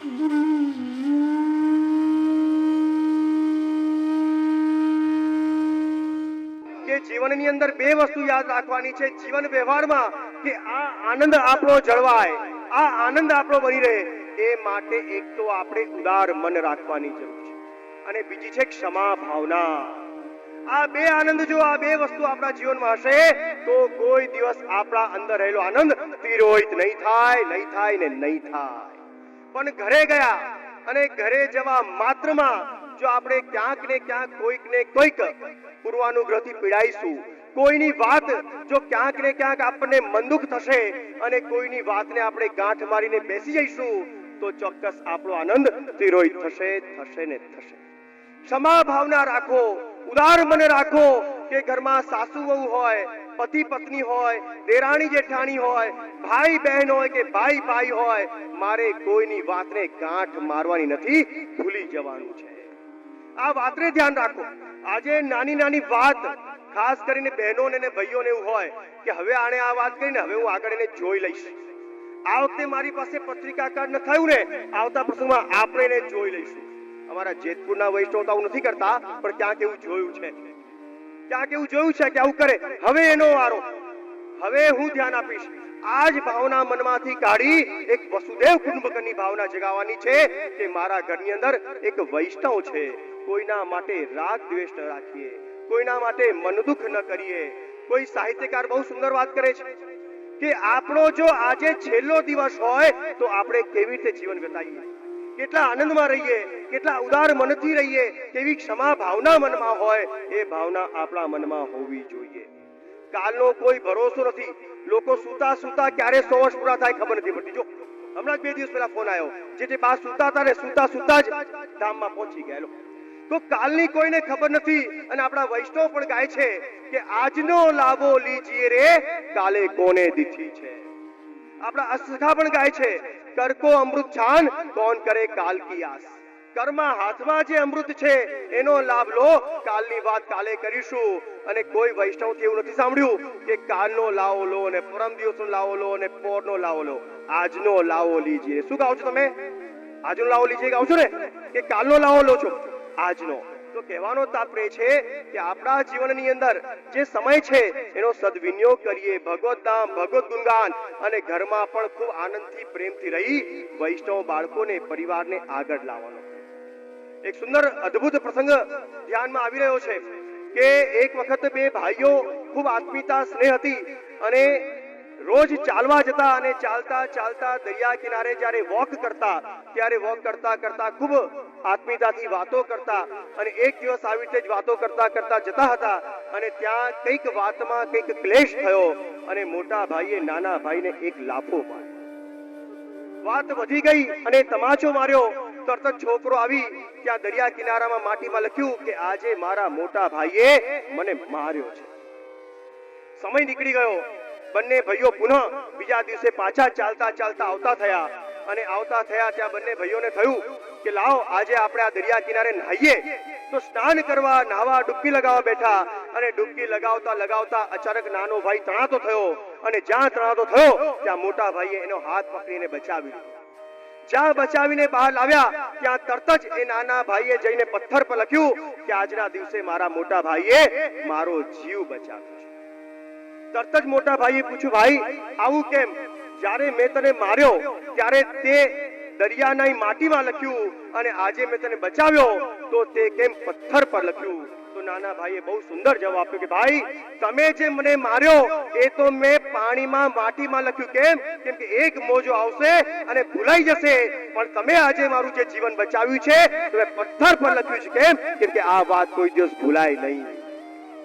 કે જીવનની અંદર બે વસ્તુ યાદ રાખવાની છે જીવન વ્યવહારમાં, કે આ આનંદ આપણો જળવાય, આ આનંદ આપણો બની રહે, એ માટે એક તો આપણે ઉદાર મન રાખવાની જરૂર છે, અને બીજી છે ક્ષમા ભાવના. આ બે આનંદ, જો આ બે વસ્તુ આપણા જીવનમાં હશે તો કોઈ દિવસ આપણા અંદર રહેલો આનંદ તિરોહિત નહીં થાય, નહીં થાય ને નહીં થાય. પણ ઘરે ગયા અને ઘરે જવા માત્રમાં જો આપણે ક્યાંક ને ક્યાંક કોઈક ને કોઈક પૂર્વાનુગ્રહથી પીડાઈશું, કોઈની વાત જો ક્યાંક ને ક્યાંક આપણને મનદુખ થશે અને કોઈની વાતને આપણે ગાંઠ મારીને બેસી જઈશું તો ચોક્કસ આપણો આનંદ તિરોહિત થશે, થશે ને થશે. ક્ષમા ભાવના રાખો, ઉદાર મને રાખો, કે ઘરમાં સાસુ વહુ હોય, પતિ પત્ની હોય, દેરાણી જેઠાણી હોય, ભાઈ બહેન હોય કે ભાઈ ભાઈ હોય, મારે કોઈની વાતને ગાંઠ મારવાની નથી, ભૂલી જવાનું છે. આ વાતને ધ્યાન રાખો. આજે નાની નાની વાત, ખાસ કરીને બહેનોને અને ભાઈઓને એવું હોય કે હવે આણે આ વાત કરીને હવે હું આગળ એને જોઈ લઈશ, આ વખતે મારી પાસે પત્રિકા કાર્ડ ન થયું ને, આવતા પ્રસંગમાં આપણે એને જોઈ લઈશું. અમારા જેતપુરના વૈષ્ણવ આવું નથી કરતા, પણ ક્યાંક એવું જોયું છે, ક્યાંક એવું જોયું છે કે આવું કરે, હવે એનો વારો, હવે હું ધ્યાન આપીશ. આ જ ભાવના મનમાંથી કાઢી એક વસુદેવ કુટુંબકમની ભાવના જગાવવાની છે કે મારા ઘરની અંદર એક વૈષ્ણવ છે. કોઈના માટે રાગ દ્વેષ ન રાખીએ, કોઈના માટે મન દુઃખ ન કરીએ. કોઈ સાહિત્યકાર બહુ સુંદર વાત કરે છે કે આપણો જો આજે છેલ્લો દિવસ હોય તો આપણે કેવી રીતે જીવન વિતાવીએ, કેટલા આનંદમાં રહીએ, કેટલા ઉદાર મનથી રહીએ, કેવી ક્ષમા ભાવના મનમાં હોય, એ ભાવના આપણા મનમાં હોવી જોઈએ. કાલનો કોઈ ભરોસો નથી. લોકો સુતા સુતા ક્યારે 100 વર્ષ પૂરા થાય ખબર નથી પડતી. જો હમણાં જ 2 દિવસ પહેલા ફોન આવ્યો, જે બા સુતા હતા ને સુતા સુતા જ ધામમાં પહોંચી ગયેલો. તો કાલની કોઈને ખબર નથી. અને આપણા વૈષ્ણવ પણ ગાય છે કે આજનો લાવો લીજીએ રે, કાલે કોને દીધી છે. આપણા અસખા પણ ગાય છે કર કો અમૃત છાન, કોણ કરે કાલ કી આસ. કર્મા હાથમાં જે અમૃત છે એનો લાભ લો, કાલની વાત કાલે કરીશું. અને કોઈ વૈષ્ણવથી એવું નથી સાંભળ્યું કે કાલનો લાવો લો અને પરમ દિવસનો લાવો લો અને પોરનો લાવો લો. આજનો લાવો લીજીએ. શું ગાઓ છો તમે? આજનો લાવો લીજીએ ગાઓ છો ને, કે કાલનો લાવો લો છો? આજનો. તો કહેવાનો તાત્પર્ય છે કે આપણા જીવનની અંદર જે સમય છે એનો સદવિનિયોગ કરીએ, ભગવત ધામ, ભગવત ગુણગાન, અને ઘરમાં પણ ખૂબ આનંદથી પ્રેમથી રહી વૈષ્ણવ બાળકોને, પરિવારને આગળ લાવવાનો. એક સુંદર અદ્ભુત પ્રસંગ ધ્યાનમાં આવી રહ્યો છે કે એક વખત બે ભાઈઓ ખૂબ આત્મીયતા સ્નેહ હતી અને રોજ ચાલવા જતા અને ચાલતા ચાલતા દરિયા કિનારે જ્યારે વોક કરતા, ત્યારે વોક કરતા કરતા ખૂબ આત્મીયતાથી વાતો કરતા. અને એક દિવસ આવી રીતે જ વાતો કરતા કરતા જતા હતા અને ત્યાં કંઈક વાતમાં કંઈક ક્લેશ થયો અને મોટા ભાઈએ નાના ભાઈને એક લાફો માર્યો. વાત વધી ગઈ અને તમાચો માર્યો. તરત જ છોકરો આવી ત્યાં દરિયા કિનારામાં માટીમાં લખ્યું કે આજે મારા મોટા ભાઈએ મને માર્યો છે. સમય નીકળી ગયો. બંને ભાઈઓ પુનઃ બીજા દિવસે પાછા ચાલતા ચાલતા આવતા થયા અને આવતા થયા ત્યાં બંને ભાઈઓને થયું કે લાવો આજે આપણે આ દરિયા કિનારે નહાઈએ. તો સ્નાન કરવા, નાવા, ડૂબકી લગાવવા બેઠા અને ડૂબકી લગાવતા લગાવતા અચાનક નાનો ભાઈ તણાતો થયો અને જ્યાં તણાતો થયો ત્યાં મોટા ભાઈએ એનો હાથ પકડીને બચાવી લીધો. જ્યાં બચાવીને બહાર લાવ્યા ત્યાં તરત જ એ નાના ભાઈએ જઈને પથ્થર પર લખ્યું કે આજના દિવસે મારા મોટા ભાઈએ મારો જીવ બચાવ્યો છે. તરત જ મોટા ભાઈએ પૂછ્યું, ભાઈ આવું કેમ? જ્યારે મેં તને માર્યો ત્યારે તે દરિયાની માટીમાં લખ્યું અને આજે મેં તને બચાવ્યો તો તે કેમ પથ્થર પર લખ્યું? તો નાના ભાઈએ બહુ સુંદર જવાબ આપ્યો કે ભાઈ તમે જે મને માર્યો એ તો મેં પાણીમાં માટીમાં લખ્યું. કેમ? કેમ કે એક મોજો આવશે અને ભૂલાઈ જશે, પણ તમે આજે મારું જે જીવન બચાવ્યું છે તમે પથ્થર પર લખ્યું છે. કેમ? કેમ કે આ વાત કોઈ દિવસ ભૂલાય નહીં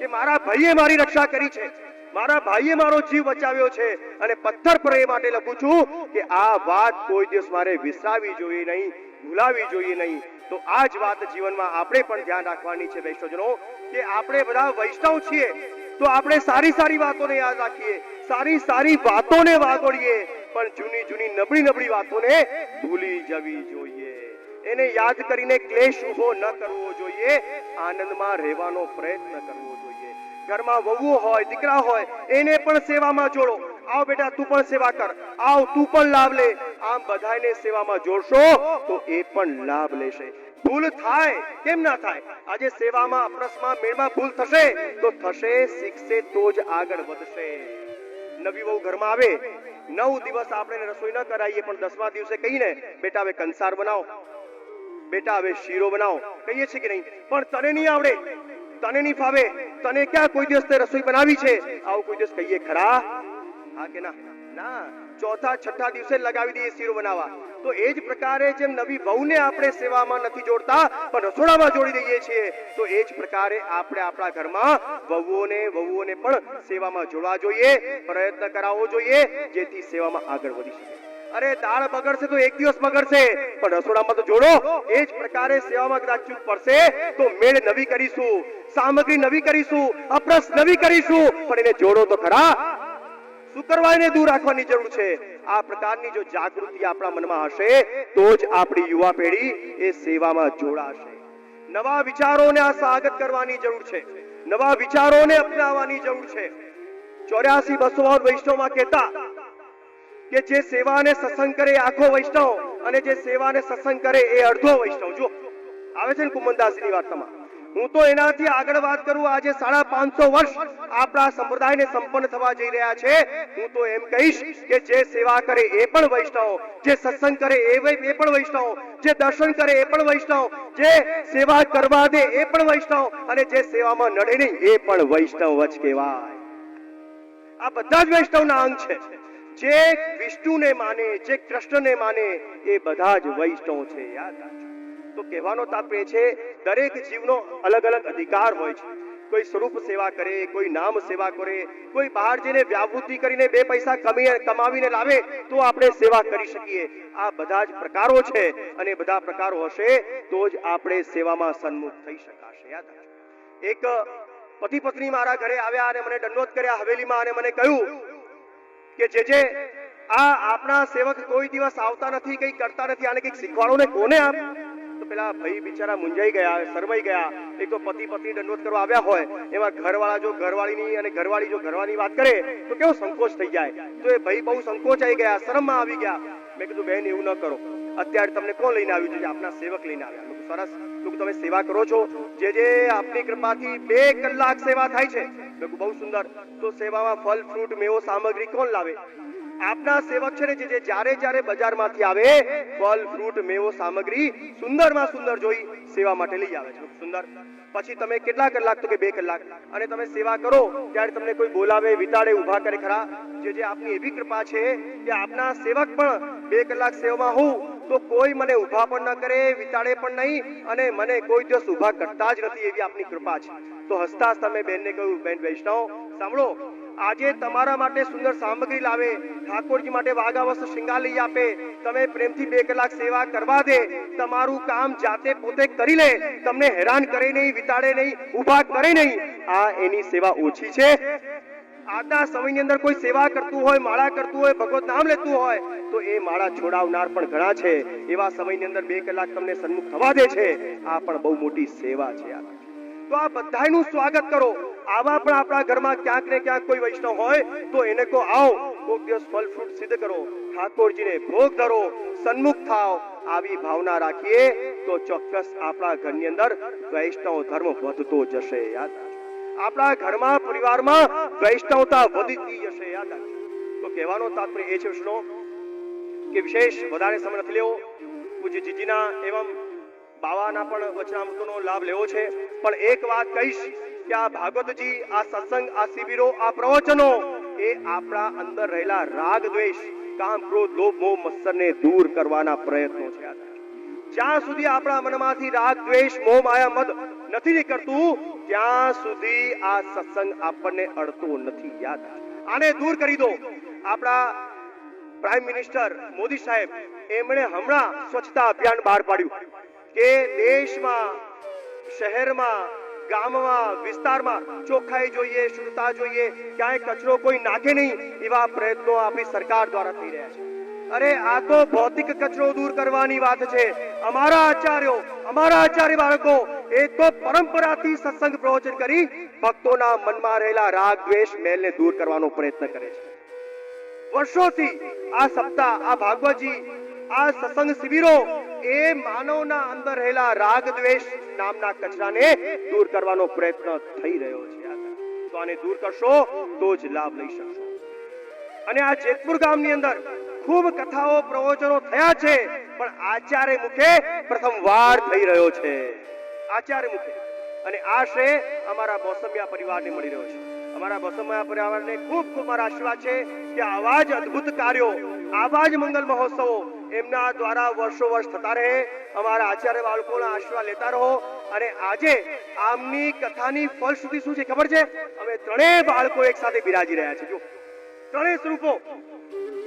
કે મારા ભાઈએ મારી રક્ષા કરી છે, મારા ભાઈએ મારો જીવ બચાવ્યો છે અને પથ્થર પર એ માટે લખું છું કે આ વાત કોઈ દિવસ મારે વિસરાવી જોઈએ નહીં, ભૂલાવી જોઈએ નહીં. તો આ જ વાત જીવનમાં આપણે પણ ધ્યાન રાખવાની છે વૈષ્ણવજનો, કે આપણે બધા વૈષ્ણવ છીએ તો આપણે સારી સારી વાતોને યાદ રાખીએ, સારી સારી વાતોને વાગોળીએ, પણ જૂની જૂની નબળી નબળી વાતોને ભૂલી જવી જોઈએ. એને યાદ કરીને ક્લેશ ઉભો ન કરવો જોઈએ, આનંદમાં રહેવાનો પ્રયત્ન કરવો જોઈએ. ઘરમાં વહુ હોય, દીકરા હોય, એને પણ સેવામાં જોડો. આવ બેટા તું પણ સેવા કર, આવ તું પણ લાભ લે, આમ બધાને સેવામાં જોડશો તો એ પણ લાભ લેશે. ભૂલ થાય કેમ ના થાય? આજે સેવામાં અપરસમાં મેળમાં ભૂલ થશે તો થશે, શીખશે તો જ આગળ વધશે. નવી વહુ ઘરમાં આવે, 9 દિવસ આપણે રસોઈ ન કરાવીએ પણ 10મા દિવસે કહીને બેટા હવે કંસાર બનાવો, બેટા હવે શીરો બનાવો, કહીએ છીએ કે નહીં? પણ તને નહીં આવડે, તને નહીં ફાવે, તને ક્યાં કોઈ દિવસ તે રસોઈ બનાવી છે, આવું કોઈ દિવસ કહીએ ખરા? હા કે ના? ના. ચોથા છઠ્ઠા દિવસે લગાવી દઈએ શીરો બનાવવા. તો એ જ પ્રકારે જેમ નવી વહુને આપણે સેવામાં નથી જોડતા પણ રસોડામાં જોડી દઈએ છીએ, તો એ જ પ્રકારે આપણે આપણા ઘરમાં વહુઓને પણ સેવામાં જોડવા જોઈએ, પ્રયત્ન કરાવવો જોઈએ, જેથી સેવામાં આગળ વધી શકે. અરે દાળ બગડશે તો એક દિવસ બગડશે પણ રસોડામાં તો જોડો. એ જ પ્રકારે સેવામાં કદાચ ચૂક પડશે તો મેળ નવી કરીશું, સામગ્રી નવી કરીશું, અપરસ નવી કરીશું, પણ એને જોડો તો ખરા. શુક્રવારને દૂર રાખવાની જરૂર છે. આ પ્રકારની જો જાગૃતિ આપણા મનમાં હશે તો જ આપણી યુવા પેઢી એ સેવામાં જોડાશે. નવા વિચારોને આ સ્વાગત કરવાની જરૂર છે, નવા વિચારોને અપનાવવાની જરૂર છે. 84-200 વૈષ્ણવમાં કહેતા કે જે સેવાને સત્સંગ કરે એ આખો વૈષ્ણવ અને જે સેવાને સત્સંગ કરે એ અડધો વૈષ્ણવ. જો આવે છે ને કુમનદાસની વાર્તામાં. હું તો એનાથી આગળ વાત કરું. આજે 550 વર્ષ આપણા સંપ્રદાયને સંપન્ન થવા જઈ રહ્યા છે. હું તો એમ કહીશ કે જે સેવા કરે એ પણ વૈષ્ણવ, જે સત્સંગ કરે એ પણ વૈષ્ણવ, જે દર્શન કરે એ પણ વૈષ્ણવ, જે સેવા કરવા દે એ પણ વૈષ્ણવ, અને જે સેવામાં નડે નહીં એ પણ વૈષ્ણવ જ કહેવાય. આ બધા જ વૈષ્ણવના અંગ છે. જે વિષ્ણુને માને, જે કૃષ્ણને માને એ બધા જ વૈષ્ણવ છે. યાદ રાખજો. તો કહેવાનો તાત્પર્ય છે દરેક જીવનો અલગ અલગ અધિકાર હોય છે. કોઈ સ્વરૂપ સેવા કરે, કોઈ નામ સેવા કરે, કોઈ બહાર જઈને વ્યાવૃત્તિ કરીને 2 પૈસા કમાવીને લાવે તો આપણે સેવા કરી શકીએ. આ બધા જ પ્રકારો છે અને બધા પ્રકારો હશે તો જ આપણે સેવામાં સન્મુખ થઈ શકાશે. યાદ રાખજો. એક પતિ પત્ની મારા ઘરે આવ્યા અને મને દંડવત કર્યા હવેલીમાં અને મને કહ્યું કે જે આ આપણા સેવક કોઈ દિવસ આવતા નથી, કઈ કરતા નથી, આને કઈક શીખવાડો ને, કોને આપ? તો પેલા ભાઈ બિચારા મુંજાઈ ગયા, શરમાઈ ગયા. એક તો પતિ પત્ની દંડવત કરવા આવ્યા હોય, એમાં ઘરવાળા જો ઘરવાળીની અને ઘરવાળી જો ઘરવાળીની વાત કરે તો કેવો સંકોચ થઈ જાય. તો એ ભાઈ બહુ સંકોચાઈ ગયા, શરમમાં આવી ગયા. મેં કીધું બેન એવું ન કરો, અત્યારે તમને કોણ લઈને આવ્યું છે? આપના સેવક લઈને આવ્યા. સરસ, તમે સેવા કરો છો, જે આપની કૃપાથી 2 કલાક સેવા થાય છે. બહુ સુંદર. તો સેવામાં ફળ ફ્રૂટ મેવો સામગ્રી કોણ લાવે? આપના સેવક છે ને, જે જ્યારે બજારમાંથી આવે ફળ ફ્રૂટ મેવો સામગ્રી સુંદરમાં સુંદર જોઈ સેવા માટે લઈ આવે છે. સુંદર. પછી તમે કેટલા કલાક? તો કે 2 કલાક. અને તમે સેવા કરો ત્યારે તમને કોઈ બોલાવે, વિતાડે, ઊભા કરે ખરા? જે આપની એવી કૃપા છે કે આપના સેવક પણ 2 કલાક સેવામાં હોઉં તો કોઈ મને ઊભા પણ ન કરે, વિતાડે પણ નહીં અને મને કોઈ દિવસ ઊભા કરતા જ નથી. એવી આપની કૃપા છે. તો હસતા તમે બેનને કહ્યું, બેન વૈષ્ણવ સાંભળો, આજે તમારા માટે સુંદર સામગ્રી લાવે, ઠાકોરજી માટે વાઘા વસ્ત્ર શૃંગાર લઈ આપે, તમે પ્રેમથી 2 કલાક સેવા કરવા દે, તમારું કામ જાતે પોતે કરી લે, તમને હેરાન કરે નહીં, વિતાડે નહીં, ઊભા કરે નહીં. આ એની સેવા ઓછી છે? આજના સમયની અંદર કોઈ સેવા કરતું હોય, માળા કરતું હોય, ભગવત નામ લેતું હોય તો એ માળા છોડાવનાર પણ ઘણા છે. એવા સમયની અંદર 2 કલાક તમને સન્મુખ થવા દે છે, આ પણ બહુ મોટી સેવા છે. તો આ બધાનું સ્વાગત કરો. આવા પણ આપણા ઘરમાં ક્યાંક ને ક્યાંક કોઈ વૈષ્ણવ હોય તો એને કહો, આવો કોઈક દિવસ ફળ ફ્રૂટ સિદ્ધ કરો, ઠાકોરજીને ભોગ ધરો, સન્મુખ થાવ. આવી ભાવના રાખીએ તો ચોક્કસ આપણા ઘરની અંદર વૈષ્ણવ ધર્મ વધતો જશે. યાદ રાખજો. આપણા ઘરમાં, પરિવારમાં વૈષ્ણવતા વધતી જશે. યાદ રાખજો. તો કહેવાનો તાત્પર્ય એ છે વિષ્ણુ કે વિશેષ વધારે સમય નથી લેવો. પૂજ્ય જીજીના એવં બાવાના પણ વચનામૃતનો લાભ લેવો છે. પણ એક વાત કહીશ કે આ ભાગવતજી, આ સત્સંગ, આ શિબિરો, આ પ્રવચનો એ આપણા અંદર રહેલા રાગ દ્વેષ, કામ ક્રોધ લોભ મોહ મત્સરને દૂર કરવાના પ્રયત્નો છે. જ્યાં સુધી આપણા મનમાંથી રાગ દ્વેષ મોહ માયા મદ નથી નીકળતું ત્યાં સુધી આ સત્સંગ આપણને અડતો નથી. યાદ આને દૂર કરી દો. આપણા પ્રાઇમ મિનિસ્ટર મોદી સાહેબ એમણે હમણાં સ્વચ્છતા અભિયાન બહાર પાડ્યું કે દેશમાં, શહેરમાં, ગામમાં, વિસ્તારમાં ચોખ્ખાઈ જોઈએ, શુદ્ધતા જોઈએ, ક્યાંય કચરો કોઈ નાખે નહીં, એવા પ્રયત્નો આપણી સરકાર દ્વારા થઈ રહ્યા છે. અરે આ તો ભૌતિક કચરો દૂર કરવાની વાત છે. અમારા આચાર્યો, અમારા આચાર્ય બાળકો એ તો પરંપરાથી સત્સંગ પ્રવચન કરી ભક્તોના મનમાં રહેલા રાગ દ્વેષ મેલને દૂર કરવાનો પ્રયત્ન કરે છે. વર્ષોથી આ સપ્તાહ, આ ભાગવતજી, આ સત્સંગ શિબિરો એ માનવના અંદર રહેલા રાગ દ્વેષ નામના કચરાને દૂર કરવાનો પ્રયત્ન થઈ રહ્યો છે. તો આને દૂર કરશો તો જ લાભ લઈ શકશો. અને આ જેતપુર ગામની અંદર ખૂબ કથાઓ પ્રવચનો થયા છે, પણ આચાર્ય મુખે પ્રથમવાર થઈ રહ્યો છે. આચાર્ય મુખે. અને આ શ્રેય અમારા મોસમિયા પરિવારને મળી રહ્યો છે. અમારા મોસમિયા પરિવારને ખૂબ ખૂબ મારા આશીર્વાદ છે કે આવા જ અદ્ભુત કાર્યો, આવા જ મંગલ મહોત્સવો એમના દ્વારા વર્ષો વર્ષ થતા રહે. અમારા આચાર્ય બાળકોના આશીર્વાદ લેતા રહો. અને આજે આમની કથાની ફલશ્રુતિ શું છે ખબર છે? અમે ત્રણેય બાળકો એક સાથે બિરાજી રહ્યા છે. જો ત્રણેય સ્વરૂપો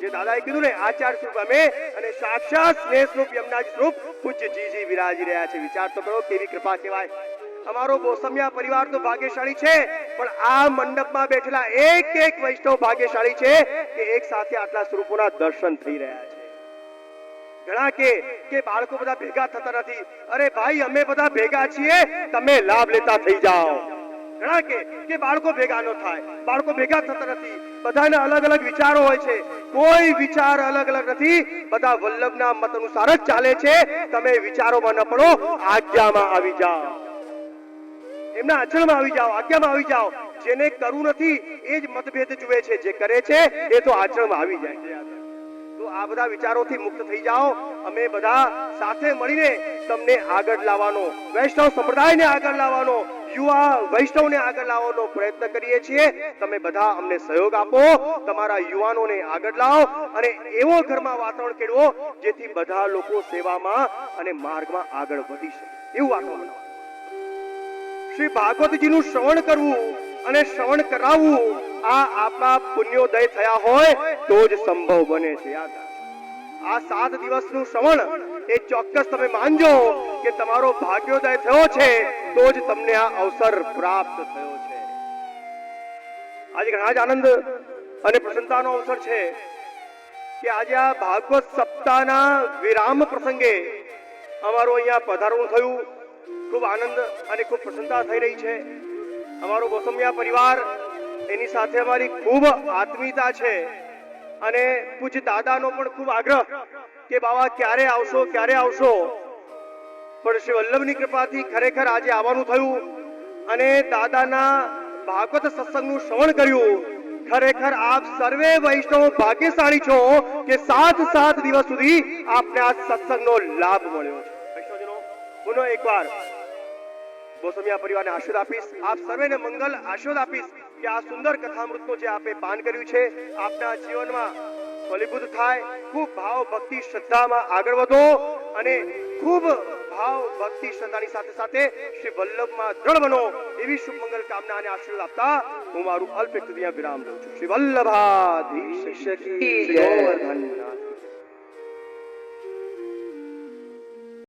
જે દાદાએ કીધું ને, આચાર સ્વરૂપ અમે અને સાક્ષાત સ્નેહ સ્વરૂપ યમુનાજી સ્વરૂપ પૂજ્ય જીજી બિરાજી રહ્યા છે. વિચાર તો કરો કેવી કૃપા કહેવાય. અમારો બોસમિયા પરિવાર તો ભાગ્યશાળી છે, પણ આ મંડપમાં બેઠેલા એક એક વૈષ્ણવ ભાગ્યશાળી છે કે એક સાથે આટલા સ્વરૂપોના દર્શન થઈ રહ્યા છે. ઘણા કે બાળકો બધા ભેગા થતા નથી. અરે ભાઈ, અમે બધા ભેગા છીએ, તમે લાભ લેતા થઈ જાઓ. ઘણા કે બાળકો ભેગા ન થાય, બાળકો ભેગા થતા નથી. બધાના અલગ અલગ વિચારો હોય છે. કોઈ વિચાર અલગ અલગ નથી, બધા વલ્લભના મત અનુસાર જ ચાલે છે. તમે વિચારોમાં ન પડો, આજ્ઞામાં આવી જાઓ. એમના અચળમાં આવી જાઓ, આજ્ઞામાં આવી જાઓ. જેને કરવું નથી એ જ મતભેદ જુએ છે, જે કરે છે એ તો આચરણમાં આવી જાય છે. તો આ બધા વિચારોથી મુક્ત થઈ જાઓ. અમે બધા સાથે મળીને તમને આગળ લાવવાનો, વૈષ્ણવ સંપ્રદાયને આગળ લાવવાનો, યુવા વૈષ્ણવને આગળ લાવવાનો પ્રયત્ન કરીએ છીએ. તમે બધા અમને સહયોગ આપો, તમારા યુવાનોને આગળ લાવો અને એવો ઘરમાં વાતાવરણ કેળવો જેથી બધા લોકો સેવામાં અને માર્ગમાં આગળ વધી શકે એવું વાતાવરણ બનાવો. શ્રી ભાગવતજીનું શ્રવણ કરવું અને શ્રવણ કરાવવું આ આપણા પુણ્યોદય થયા હોય તો જ સંભવ બને છે. યાદ આ 7 દિવસનું શ્રવણ એ ચોક્કસ તમે માનજો કે તમારો ભાગ્યોદય થયો છે, તો જ તમને આ અવસર પ્રાપ્ત થયો છે. આજે ઘણા જ આનંદ અને પ્રસન્નતાનો અવસર છે કે આજે આ ભાગવત સપ્તાહના વિરામ પ્રસંગે અમારું અહીંયા પધારવું થયું. ખૂબ આનંદ અને ખૂબ પ્રસન્નતા થઈ રહી છે. અમારો બોસમિયા પરિવાર, એની સાથે અમારી ખૂબ આત્મીયતા છે અને પૂજ્ય દાદાનો પણ ખૂબ આગ્રહ કે બાબા ક્યારે આવશો, ક્યારે આવશો. પણ શ્રી વલ્લભની કૃપાથી ખરેખર આજે આવવાનું થયું અને દાદાના ભાગવત સત્સંગનું શ્રવણ કર્યું. ખરેખર આપ સર્વે વૈષ્ણવ ભાગ્યશાળી છો કે 7 દિવસ સુધી આપને આ સત્સંગનો લાભ મળ્યો છે. વૈષ્ણવજનો, પુનઃ એકવાર બોસમિયા પરિવારને આશીર્વાદ આપીશ, આપ સર્વેને મંગલ આશીર્વાદ આપીશ કે આ સુંદર કથામૃતનું જે આપે પાન કર્યું છે આપના જીવનમાં ફલીભૂત થાય. ખૂબ ભાવ ભક્તિ શ્રદ્ધામાં આગળ વધો અને ખૂબ ભાવ ભક્તિ શ્રદ્ધાની સાથે સાથે શ્રી વલ્લભમાં દ્રઢ બનો એવી શુભ મંગલ કામના અને આશીર્વાદ આપતા હું મારું અલ્પ વિરામ દઉં છું. શ્રી વલ્લભાધીશ શ્રી ગોવર્ધન